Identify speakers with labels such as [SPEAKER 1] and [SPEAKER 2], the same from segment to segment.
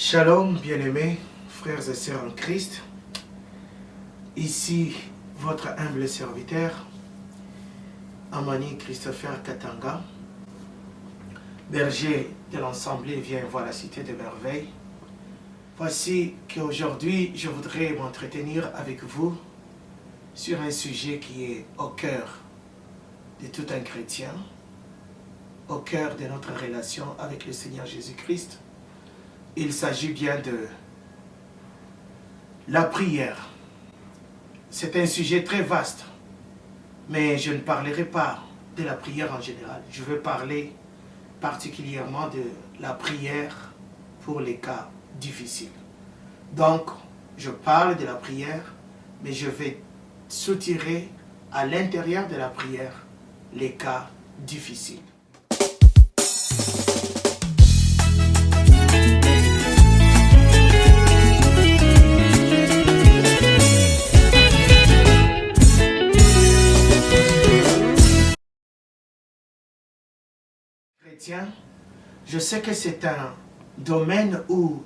[SPEAKER 1] Shalom, bien-aimés, frères et sœurs en Christ. Ici, votre humble serviteur, Amani Christopher Katanga, berger de l'Assemblée Viens voir la Cité des Merveilles. Voici qu'aujourd'hui, je voudrais m'entretenir avec vous sur un sujet qui est au cœur de tout un chrétien, au cœur de notre relation avec le Seigneur Jésus-Christ. Il s'agit bien de la prière. C'est un sujet très vaste, mais je ne parlerai pas de la prière en général. Je veux parler particulièrement de la prière pour les cas difficiles. Donc, je parle de la prière, mais je vais soutirer à l'intérieur de la prière les cas difficiles. Je sais que c'est un domaine où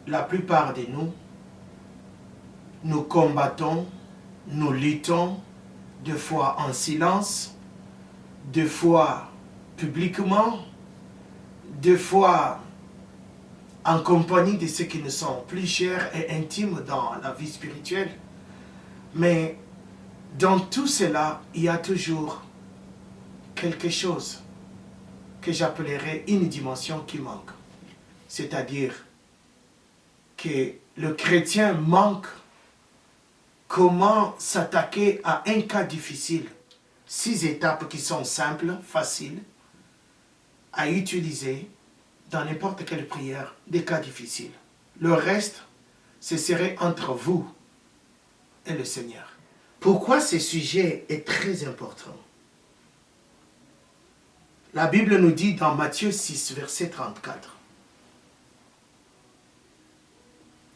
[SPEAKER 1] la plupart de nous combattons, nous luttons, des fois en silence, des fois publiquement, des fois en compagnie de ceux qui nous sont plus chers et intimes dans la vie spirituelle. Mais dans tout cela, il y a toujours quelque chose que j'appellerais une dimension qui manque. C'est-à-dire que le chrétien manque comment s'attaquer à un cas difficile. 6 étapes qui sont simples, faciles à utiliser dans n'importe quelle prière des cas difficiles. Le reste, ce serait entre vous et le Seigneur. Pourquoi ce sujet est très important? La Bible nous dit dans Matthieu 6, verset 34,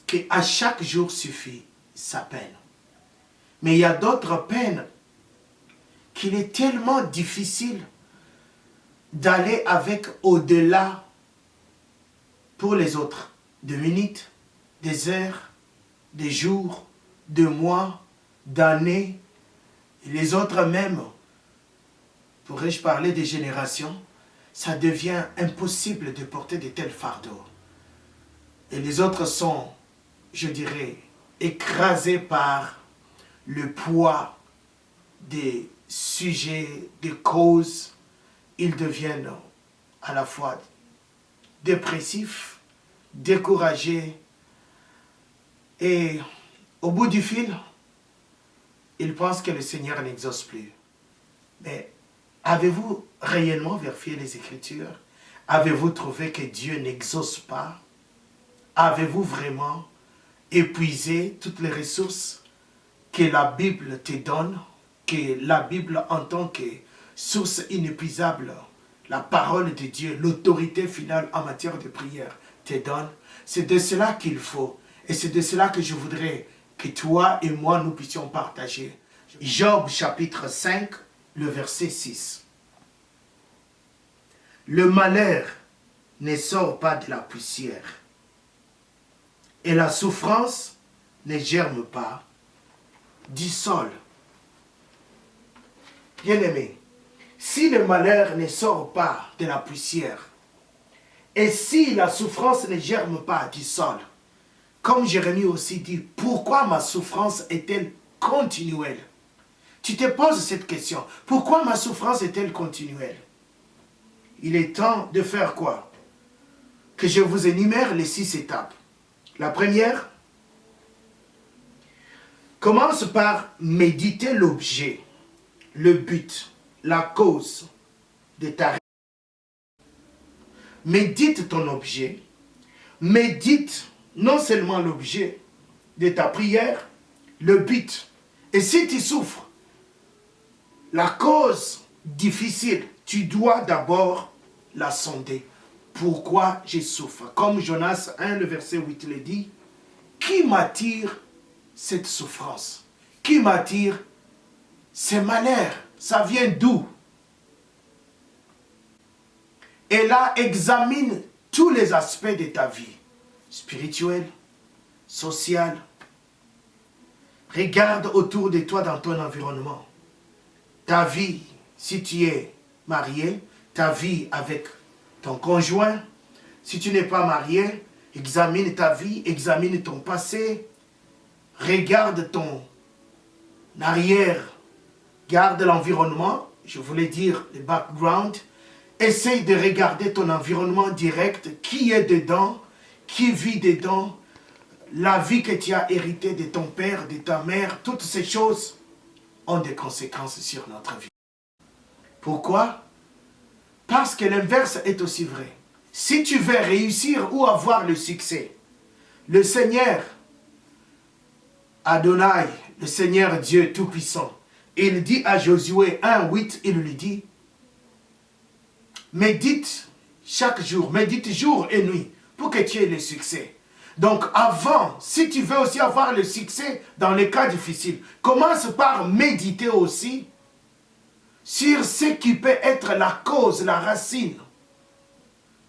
[SPEAKER 1] qu'à chaque jour suffit sa peine. Mais il y a d'autres peines qu'il est tellement difficile d'aller avec au-delà pour les autres. 2 minutes, des heures, des jours, 2 mois, d'années, et les autres même. Pourrais-je parler des générations? Ça devient impossible de porter de tels fardeaux. Et les autres sont, je dirais, écrasés par le poids des sujets, des causes. Ils deviennent à la fois dépressifs, découragés. Et au bout du fil, ils pensent que le Seigneur n'exauce plus. Mais avez-vous réellement vérifié les Écritures? Avez-vous trouvé que Dieu n'exauce pas? Avez-vous vraiment épuisé toutes les ressources que la Bible te donne, que la Bible en tant que source inépuisable, la parole de Dieu, l'autorité finale en matière de prière te donne? C'est de cela qu'il faut. Et c'est de cela que je voudrais que toi et moi nous puissions partager. Job chapitre 5, le verset 6. Le malheur ne sort pas de la poussière, et la souffrance ne germe pas du sol. Bien-aimé, si le malheur ne sort pas de la poussière, et si la souffrance ne germe pas du sol, comme Jérémie aussi dit, pourquoi ma souffrance est-elle continuelle? Tu te poses cette question. Pourquoi ma souffrance est-elle continuelle? Il est temps de faire quoi? Que je vous énumère les 6 étapes. La première, commence par méditer l'objet, le but, la cause de ta réunion. Médite ton objet. Médite non seulement l'objet de ta prière, le but. Et si tu souffres, la cause difficile, tu dois d'abord la sonder. Pourquoi je souffre? Comme Jonas 1, le verset 8 le dit, qui m'attire cette souffrance? Qui m'attire ces malheurs? Ça vient d'où? Et là, examine tous les aspects de ta vie. spirituelle, sociale. Regarde autour de toi dans ton environnement. Ta vie, si tu es marié, ta vie avec ton conjoint. Si tu n'es pas marié, examine ta vie, examine ton passé. Regarde ton arrière, garde l'environnement, je voulais dire le background. Essaye de regarder ton environnement direct, qui est dedans, qui vit dedans, la vie que tu as héritée de ton père, de ta mère, toutes ces choses ont des conséquences sur notre vie. Pourquoi? Parce que l'inverse est aussi vrai. Si tu veux réussir ou avoir le succès, le Seigneur Adonai, le Seigneur Dieu Tout-Puissant, il dit à Josué 1:8, il lui dit, médite chaque jour, médite jour et nuit pour que tu aies le succès. Donc avant, si tu veux aussi avoir le succès dans les cas difficiles, commence par méditer aussi sur ce qui peut être la cause, la racine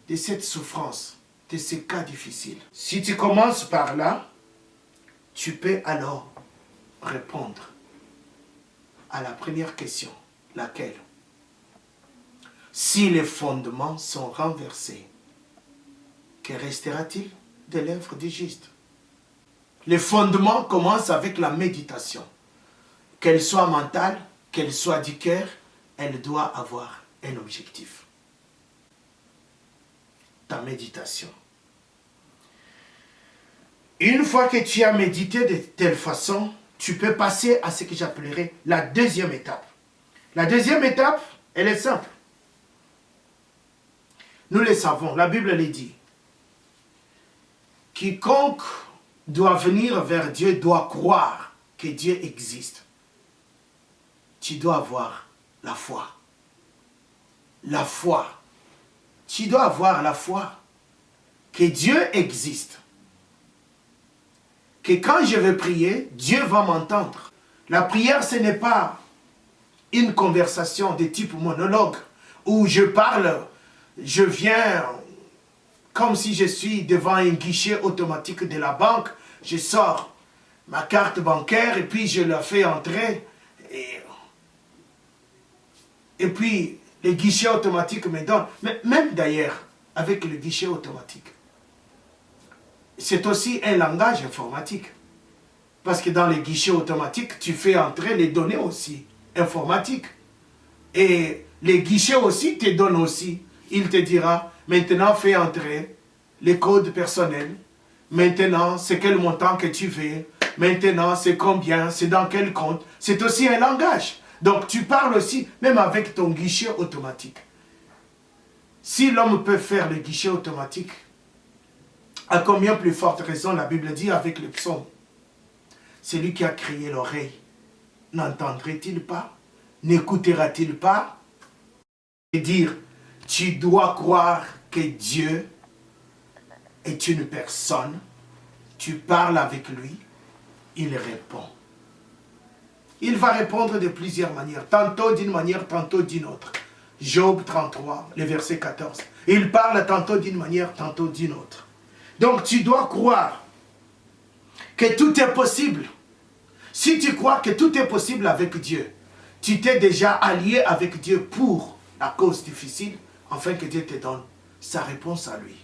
[SPEAKER 1] de cette souffrance, de ces cas difficiles. Si tu commences par là, tu peux alors répondre à la première question, laquelle? Si les fondements sont renversés, que restera-t-il de l'œuvre du juste? Les fondements commencent avec la méditation. Qu'elle soit mentale, qu'elle soit du cœur, elle doit avoir un objectif. Ta méditation. Une fois que tu as médité de telle façon, tu peux passer à ce que j'appellerais la deuxième étape. La deuxième étape, elle est simple. Nous le savons, la Bible le dit. Quiconque doit venir vers Dieu doit croire que Dieu existe. Tu dois avoir la foi. La foi. Tu dois avoir la foi que Dieu existe. Que quand je vais prier, Dieu va m'entendre. La prière, ce n'est pas une conversation de type monologue où je parle, je viens comme si je suis devant un guichet automatique de la banque, je sors ma carte bancaire et puis je la fais entrer et puis le guichet automatique me donne. Mais même d'ailleurs, avec le guichet automatique, c'est aussi un langage informatique. Parce que dans les guichets automatiques, tu fais entrer les données aussi informatiques. Et les guichets aussi te donnent aussi. Il te dira, maintenant fais entrer les codes personnels. Maintenant, c'est quel montant que tu veux. Maintenant, c'est combien, c'est dans quel compte. C'est aussi un langage. Donc, tu parles aussi, même avec ton guichet automatique. Si l'homme peut faire le guichet automatique, à combien plus forte raison la Bible dit avec le psaume? Celui qui a créé l'oreille, n'entendrait-il pas? N'écoutera-t-il pas? Et dire, tu dois croire que Dieu est une personne, tu parles avec lui, il répond. Il va répondre de plusieurs manières, tantôt d'une manière, tantôt d'une autre. Job 33, le verset 14. Il parle tantôt d'une manière, tantôt d'une autre. Donc tu dois croire que tout est possible. Si tu crois que tout est possible avec Dieu, tu t'es déjà allié avec Dieu pour la cause difficile, afin que Dieu te donne sa réponse à lui.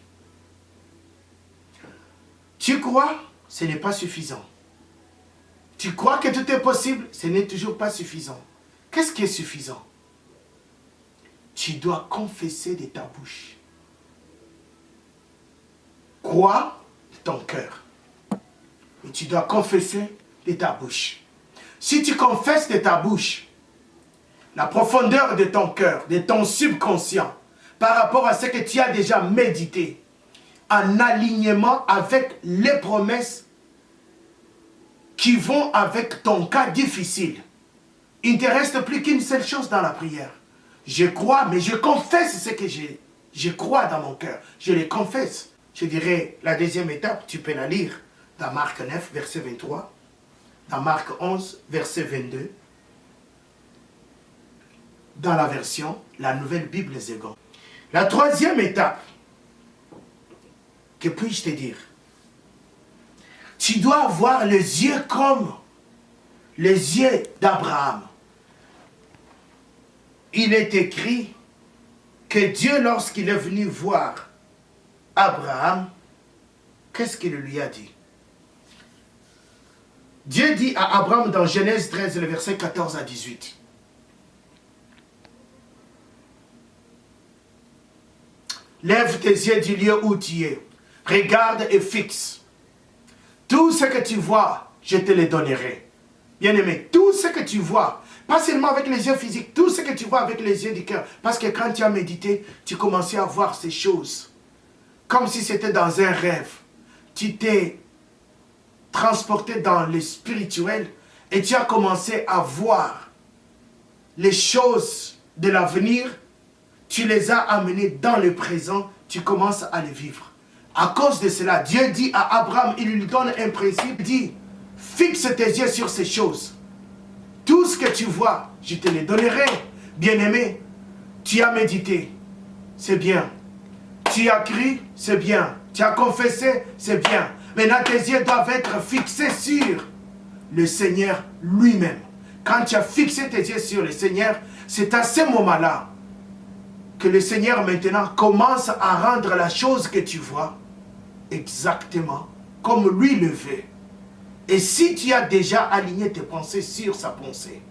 [SPEAKER 1] Tu crois, ce n'est pas suffisant. Tu crois que tout est possible, ce n'est toujours pas suffisant. Qu'est-ce qui est suffisant? Tu dois confesser de ta bouche. Crois de ton cœur. Et tu dois confesser de ta bouche. Si tu confesses de ta bouche, la profondeur de ton cœur, de ton subconscient, par rapport à ce que tu as déjà médité, en alignement avec les promesses qui vont avec ton cas difficile, il ne te reste plus qu'une seule chose dans la prière. Je crois, mais je confesse ce que je crois dans mon cœur. Je les confesse. Je dirais, la deuxième étape, tu peux la lire dans Marc 9, verset 23, dans Marc 11, verset 22, dans la version, la Nouvelle Bible Zégon. La troisième étape, que puis-je te dire? Tu dois avoir les yeux comme les yeux d'Abraham. Il est écrit que Dieu, lorsqu'il est venu voir Abraham, qu'est-ce qu'il lui a dit? Dieu dit à Abraham dans Genèse 13, le verset 14 à 18. Lève tes yeux du lieu où tu es. Regarde et fixe. Tout ce que tu vois, je te le donnerai. Bien-aimé, tout ce que tu vois, pas seulement avec les yeux physiques, tout ce que tu vois avec les yeux du cœur. Parce que quand tu as médité, tu commençais à voir ces choses. Comme si c'était dans un rêve. Tu t'es transporté dans le spirituel et tu as commencé à voir les choses de l'avenir. Tu les as amenées dans le présent, tu commences à les vivre. À cause de cela, Dieu dit à Abraham, il lui donne un principe, il dit, fixe tes yeux sur ces choses. Tout ce que tu vois, je te les donnerai. Bien-aimé, tu as médité, c'est bien. Tu as cru, c'est bien. Tu as confessé, c'est bien. Maintenant, tes yeux doivent être fixés sur le Seigneur lui-même. Quand tu as fixé tes yeux sur le Seigneur, c'est à ce moment-là que le Seigneur maintenant commence à rendre la chose que tu vois exactement comme lui le veut. Et si tu as déjà aligné tes pensées sur sa pensée,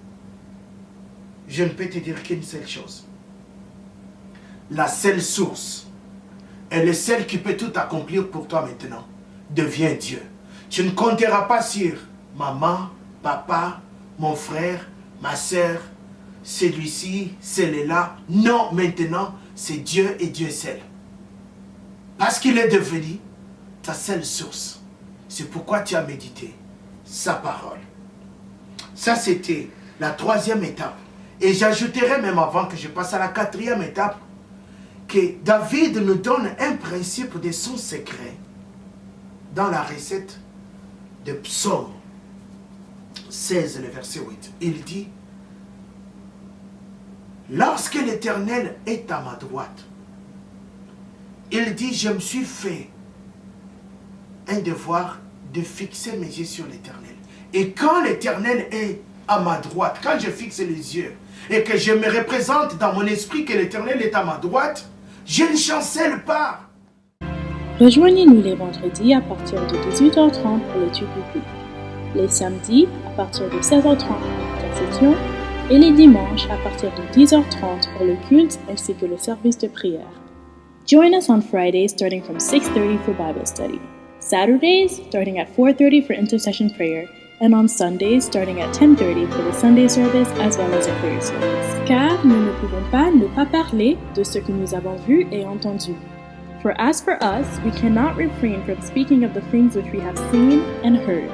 [SPEAKER 1] je ne peux te dire qu'une seule chose. La seule source et le seul qui peut tout accomplir pour toi maintenant devient Dieu. Tu ne compteras pas sur maman, papa, mon frère, ma soeur, celui-ci, celle-là. Non, maintenant, c'est Dieu et Dieu seul. Parce qu'il est devenu ta seule source. C'est pourquoi tu as médité sa parole. Ça, c'était la troisième étape. Et j'ajouterai même avant que je passe à la quatrième étape, que David nous donne un principe de son secret dans la recette de Psaume 16, le verset 8. Il dit, lorsque l'Éternel est à ma droite, il dit, je me suis fait un devoir de fixer mes yeux sur l'Éternel. Et quand l'Éternel est à ma droite, quand je fixe les yeux et que je me représente dans mon esprit que l'Éternel est à ma droite, je ne chancelle pas.
[SPEAKER 2] Rejoignez-nous les vendredis à partir de 18h30 pour l'étude biblique, les samedis à partir de 16h30 pour l'intercession et les dimanches à partir de 10h30 pour le culte ainsi que le service de prière. Join us on Fridays starting from 6:30 for Bible study, Saturdays starting at 4:30 for intercession prayer, and on Sundays starting at 10:30 for the Sunday service as well as a prayer service. Car nous ne pouvons pas ne pas parler de ce que nous avons vu et entendu. For as for us, we cannot refrain from speaking of the things which we have seen and heard.